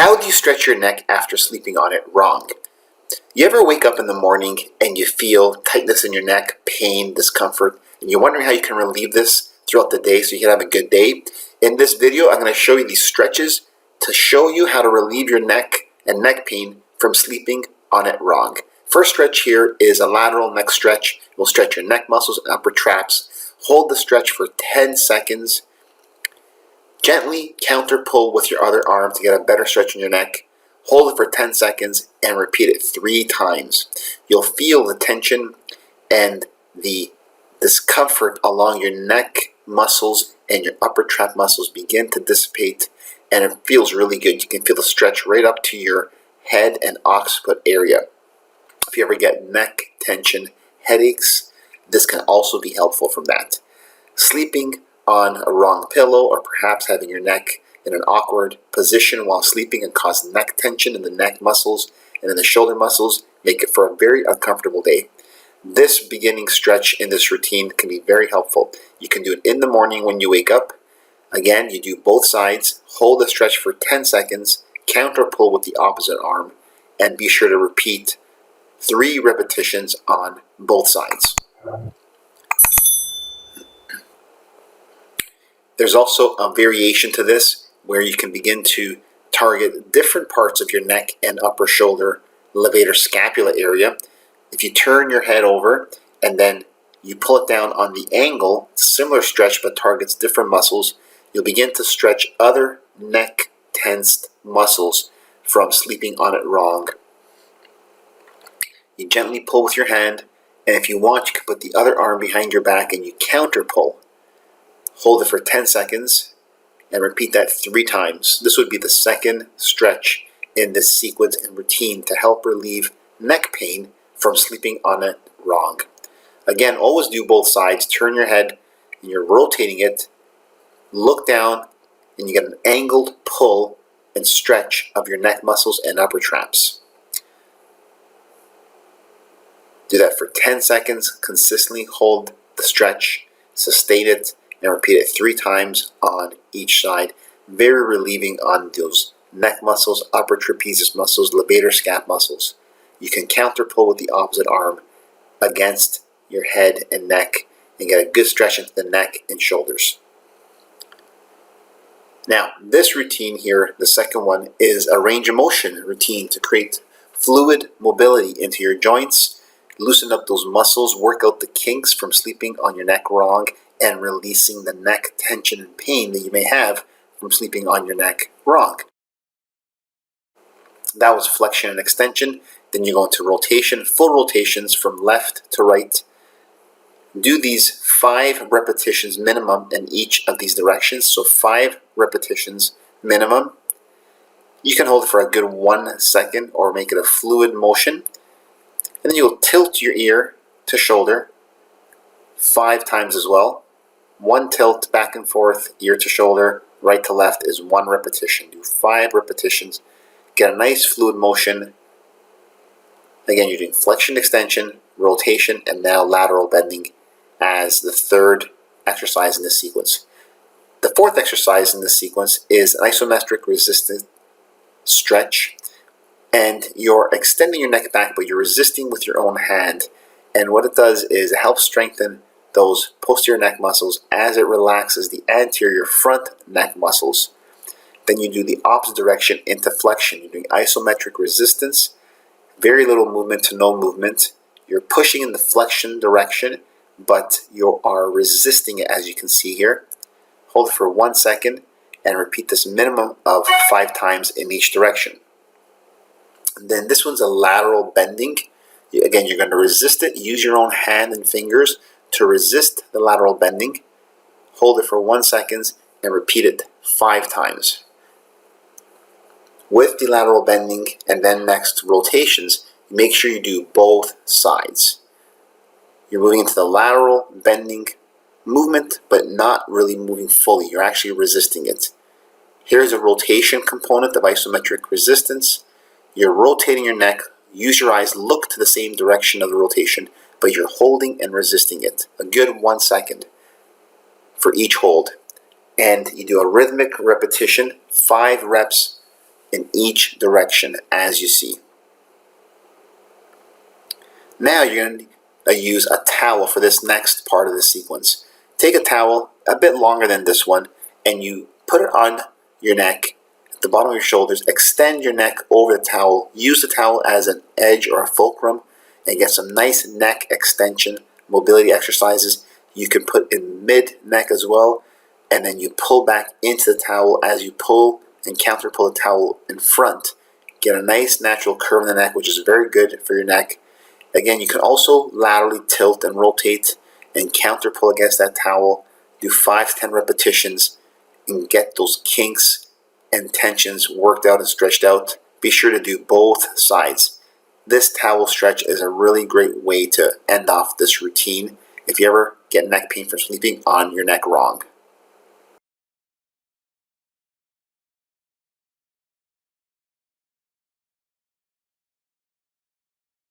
How do you stretch your neck after sleeping on it wrong? You ever wake up in the morning and you feel tightness in your neck, pain, discomfort, and you're wondering how you can relieve this throughout the day so you can have a good day? In this video, I'm going to show you these stretches to show you how to relieve your neck and neck pain from sleeping on it wrong. First stretch here is a lateral neck stretch. We'll stretch your neck muscles and upper traps. Hold the stretch for 10 seconds. Gently counter pull with your other arm to get a better stretch in your neck. Hold it for 10 seconds and repeat it 3 times. You'll feel the tension and the discomfort along your neck muscles and your upper trap muscles begin to dissipate, and it feels really good. You can feel the stretch right up to your head and occiput area. If you ever get neck tension, headaches, this can also be helpful from that. Sleeping on a wrong pillow, or perhaps having your neck in an awkward position while sleeping and cause neck tension in the neck muscles and in the shoulder muscles, make it for a very uncomfortable day. This beginning stretch in this routine can be very helpful. You can do it in the morning when you wake up. Again, you do both sides, hold the stretch for 10 seconds, counter pull with the opposite arm, and be sure to repeat 3 repetitions on both sides. There's also a variation to this where you can begin to target different parts of your neck and upper shoulder, levator scapula area. If you turn your head over and then you pull it down on the angle, similar stretch but targets different muscles, you'll begin to stretch other neck tensed muscles from sleeping on it wrong. You gently pull with your hand, and if you want, you can put the other arm behind your back and you counter pull. Hold it for 10 seconds and repeat that 3 times. This would be the second stretch in this sequence and routine to help relieve neck pain from sleeping on it wrong. Again, always do both sides. Turn your head and you're rotating it. Look down and you get an angled pull and stretch of your neck muscles and upper traps. Do that for 10 seconds. Consistently hold the stretch, sustain it, and repeat it 3 times on each side. Very relieving on those neck muscles, upper trapezius muscles, levator scap muscles. You can counter pull with the opposite arm against your head and neck and get a good stretch into the neck and shoulders. Now, this routine here, the second one, is a range of motion routine to create fluid mobility into your joints, loosen up those muscles, work out the kinks from sleeping on your neck wrong, and releasing the neck tension and pain that you may have from sleeping on your neck wrong. That was flexion and extension. Then you go into rotation, full rotations from left to right. Do these 5 repetitions minimum in each of these directions. So 5 repetitions minimum. You can hold it for a good 1 second or make it a fluid motion. And then you'll tilt your ear to shoulder 5 times as well. 1 tilt back and forth, ear to shoulder, right to left is 1 repetition. Do 5 repetitions. Get a nice fluid motion. Again, you're doing flexion, extension, rotation, and now lateral bending as the 3rd exercise in this sequence. The 4th exercise in this sequence is an isometric resistant stretch. And you're extending your neck back, but you're resisting with your own hand. And what it does is it helps strengthen those posterior neck muscles as it relaxes the anterior front neck muscles. Then you do the opposite direction into flexion. You're doing isometric resistance, very little movement to no movement. You're pushing in the flexion direction, but you are resisting it, as you can see here. Hold it for 1 second and repeat this minimum of 5 times in each direction. And then this one's a lateral bending. Again, you're going to resist it. Use your own hand and fingers to resist the lateral bending. Hold it for 1 second and repeat it 5 times. With the lateral bending and then next rotations, make sure you do both sides. You're moving into the lateral bending movement, but not really moving fully. You're actually resisting it. Here's a rotation component of isometric resistance. You're rotating your neck. Use your eyes, look to the same direction of the rotation, but you're holding and resisting it. A good 1 second for each hold. And you do a rhythmic repetition, 5 reps in each direction as you see. Now you're going to use a towel for this next part of the sequence. Take a towel a bit longer than this one and you put it on your neck, at the bottom of your shoulders, extend your neck over the towel, use the towel as an edge or a fulcrum and get some nice neck extension mobility exercises. You can put in mid-neck as well, and then you pull back into the towel. As you pull and counter pull the towel in front, get a nice natural curve in the neck, which is very good for your neck. Again, you can also laterally tilt and rotate and counter pull against that towel. Do 5 to 10 repetitions and get those kinks and tensions worked out and stretched out. Be sure to do both sides. This towel stretch is a really great way to end off this routine if you ever get neck pain from sleeping on your neck wrong.